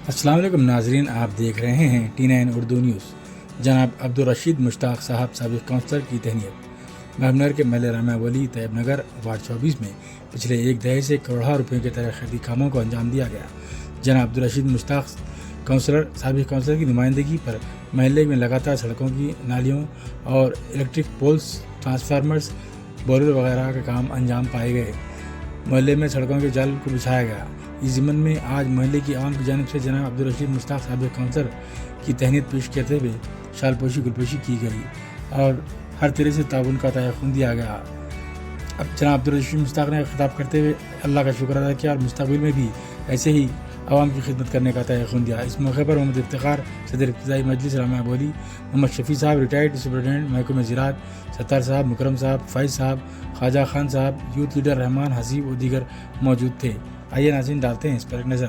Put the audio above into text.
السلام علیکم ناظرین، آپ دیکھ رہے ہیں T9 اردو نیوز۔ جناب عبدالرشید مشتاق صاحب سابق کونسلر کی تہنیت۔ محبوب نگر کے محلہ رامہ ولی طیب نگر وارڈ 24 میں پچھلے ایک دہائی سے کروڑوں روپے کے ترقیاتی کاموں کو انجام دیا گیا۔ جناب عبدالرشید مشتاق سابق کونسلر کی نمائندگی پر محلے میں لگاتار سڑکوں کی نالیوں اور الیکٹرک پولز، ٹرانسفارمرز، بورر وغیرہ کے کام انجام پائے گئے۔ محلے میں سڑکوں کے جال کو بچھایا گیا۔ اس ضمن میں آج محلے کی عوام کی جانب سے جناب عبدالرشید مشتاق سابق کونسلر کی تہنیت پیش کرتے ہوئے شال پوشی گلپوشی کی گئی اور ہر طرح سے تعاون کا تیہ خون دیا گیا۔ اب جناب عبدالرشید مشتاق نے خطاب کرتے ہوئے اللہ کا شکر ادا کیا اور مستقبل میں بھی ایسے ہی عوام کی خدمت کرنے کا تیہ خون دیا۔ اس موقع پر محمد افتخار صدر ابتدائی مجلس رامہ بولی، محمد شفیع صاحب ریٹائرڈ سپرنٹینڈنٹ محکمہ زراعت، ستار صاحب، مکرم صاحب، فائز صاحب، خواجہ خان صاحب، یوتھ لیڈر رحمان حسیب و دیگر موجود تھے۔ آئیے ناظرین ڈالتے ہیں اس پر ایک نظر۔